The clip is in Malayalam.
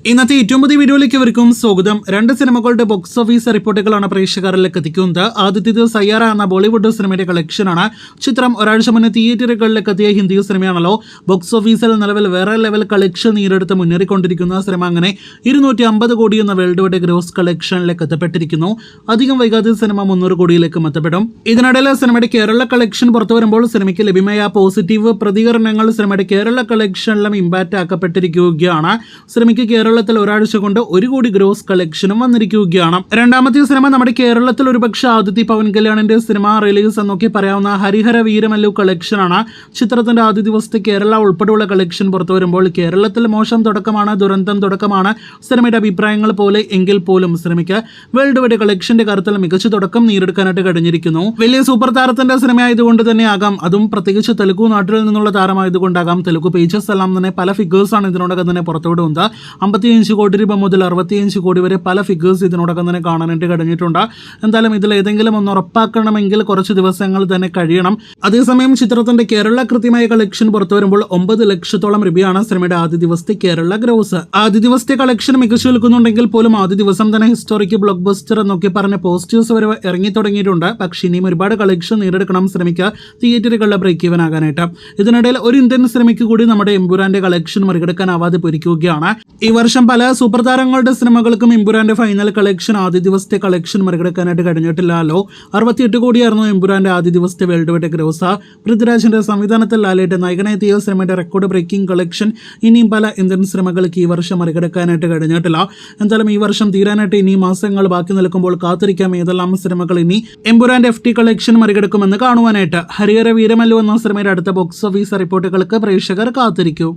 ഇന്നത്തെ ഏറ്റവും പുതിയ വീഡിയോയിലേക്ക് ഇവർക്കും സ്വാഗതം. രണ്ട് സിനിമകളുടെ ബോക്സ് ഓഫീസ് റിപ്പോർട്ടുകളാണ് പ്രേക്ഷകരിലേക്ക് എത്തിക്കുന്നത്. ആദ്യത്തേത് സയ്യാറ എന്ന ബോളിവുഡ് സിനിമയുടെ കളക്ഷനാണ്. ചിത്രം ഒരാഴ്ച മുന്നേ തിയേറ്ററുകളിലേക്ക് എത്തിയ ഹിന്ദി സിനിമയാണല്ലോ. ബോക്സ് ഓഫീസിൽ നിലവിൽ വേറെ ലെവൽ കളക്ഷൻ നേരിടുത്ത് മുന്നേറിക്കൊണ്ടിരിക്കുന്ന സിനിമ അങ്ങനെ 250 കോടി എന്ന വേൾഡ് വൈഡ് ഗ്രോസ് കളക്ഷനിലേക്ക് എത്തപ്പെട്ടിരിക്കുന്നു. അധികം വൈകാതെ സിനിമ 300 കോടിയിലേക്കും എത്തപ്പെടും. ഇതിനിടയിൽ സിനിമയുടെ കേരള കളക്ഷൻ പുറത്തു വരുമ്പോൾ സിനിമയ്ക്ക് ലഭ്യമായ പോസിറ്റീവ് പ്രതികരണങ്ങൾ സിനിമയുടെ കേരള കളക്ഷനിലും ഇമ്പാക്റ്റ് ആക്കപ്പെട്ടിരിക്കുകയാണ്. സിനിമയ്ക്ക് കേരളത്തിൽ ഒരാഴ്ച കൊണ്ട് 1 കോടി ഗ്രോസ് കളക്ഷനും വന്നിരിക്കുകയാണ്. രണ്ടാമത്തെ സിനിമ നമ്മുടെ കേരളത്തിൽ ഒരുപക്ഷെ ആദിത്യ പവൻ കല്യാണിന്റെ സിനിമ റിലീസ് എന്നൊക്കെ പറയാവുന്ന ഹരിഹര വീരമല്ലു കളക്ഷനാണ്. ചിത്രത്തിന്റെ ആദ്യ ദിവസത്തെ കേരള ഉൾപ്പെടെയുള്ള കളക്ഷൻ പുറത്തു വരുമ്പോൾ കേരളത്തിൽ മോശം തുടക്കമാണ്, ദുരന്തം തുടക്കമാണ് സിനിമയുടെ അഭിപ്രായങ്ങൾ പോലെ എങ്കിൽ പോലും സിനിമയ്ക്ക് വേൾഡ് വൈഡ് കളക്ഷന്റെ കാര്യത്തിൽ മികച്ച തുടക്കം നേടിയെടുക്കാനായിട്ട് കഴിഞ്ഞിരിക്കുന്നു. വലിയ സൂപ്പർ താരത്തിന്റെ സിനിമ ആയതുകൊണ്ട് തന്നെ ആകാം, അതും പ്രത്യേകിച്ച് തെലുഗു നാട്ടിൽ നിന്നുള്ള താരമായതുകൊണ്ടാകാം തെലുഗു പേജസ് എല്ലാം തന്നെ പല ഫിഗേഴ്സാണ് ഇതിനോടകം തന്നെ പുറത്തുവിടുന്നത്. 55 കോടി രൂപ മുതൽ 65 കോടി വരെ പല ഫിഗേഴ്സ് ഇതിനോടകം തന്നെ കാണാനായിട്ട് കഴിഞ്ഞിട്ടുണ്ട്. എന്തായാലും ഇതിൽ ഏതെങ്കിലും ഒന്ന് ഉറപ്പാക്കണമെങ്കിൽ കുറച്ച് ദിവസങ്ങൾ തന്നെ കഴിയണം. അതേസമയം ചിത്രത്തിന്റെ കേരള കൃത്യമായ കളക്ഷൻ പുറത്തു വരുമ്പോൾ 9 ലക്ഷത്തോളം രൂപയാണ് സിനിമയുടെ ആദ്യ ദിവസത്തെ കേരള ഗ്രോസ്. ആദ്യ ദിവസത്തെ കളക്ഷൻ മികച്ചു നിൽക്കുന്നുണ്ടെങ്കിൽ പോലും ആദ്യ ദിവസം തന്നെ ഹിസ്റ്റോറിക് ബ്ലോക്ക് ബസ്റ്റർ എന്നൊക്കെ പറഞ്ഞ പോസ്റ്റേഴ്സ് വരെ ഇറങ്ങി തുടങ്ങിയിട്ടുണ്ട്. പക്ഷേ ഇനിയും ഒരുപാട് കളക്ഷൻ നേടിയെടുക്കണം സിനിമയ്ക്ക് തിയേറ്ററുകളിലെ ബ്രേക്ക് ഈവൻ ആകാനായിട്ട്. ഇതിനിടയിൽ ഒരു ഇന്ത്യൻ സിനിമയ്ക്ക് കൂടി നമ്മുടെ എമ്പുരാന്റെ കളക്ഷൻ മറികടക്കാനാവാതെ പൊരിക്കുകയാണ്. ഈ വർഷം പല സൂപ്പർ താരങ്ങളുടെ സിനിമകൾക്കും എമ്പുരാന്റെ ഫൈനൽ കളക്ഷൻ ആദ്യ ദിവസത്തെ കളക്ഷൻ മറികടക്കാനായിട്ട് കഴിഞ്ഞിട്ടില്ലല്ലോ. 68 കോടിയായിരുന്നു എമ്പുരാന്റെ ആദ്യ ദിവസത്തെ വേൾഡ് വൈഡ് ഗ്രോസ്. പൃഥ്വിരാജിന്റെ സംവിധാനത്തിൽ ലാലേട്ട് നായകനെത്തിയ സിനിമയുടെ റെക്കോർഡ് ബ്രേക്കിംഗ് കളക്ഷൻ ഇനിയും പല ഇന്ത്യൻ സിനിമകൾക്ക് ഈ വർഷം മറികടക്കാനായിട്ട് കഴിഞ്ഞിട്ടില്ല. എന്തായാലും ഈ വർഷം തീരാനായിട്ട് ഇനി മാസങ്ങൾ ബാക്കി നിൽക്കുമ്പോൾ കാത്തിരിക്കാം ഏതെല്ലാം സിനിമകൾ ഇനി എമ്പുരാന്റെ FT കളക്ഷൻ മറികടക്കുമെന്ന് കാണുവാനായിട്ട്. ഹരിഹര വീരമല്ലു എന്ന സിനിമയുടെ അടുത്ത ബോക്സ് ഓഫീസ് റിപ്പോർട്ടുകൾക്ക് പ്രേക്ഷകർ കാത്തിരിക്കൂ.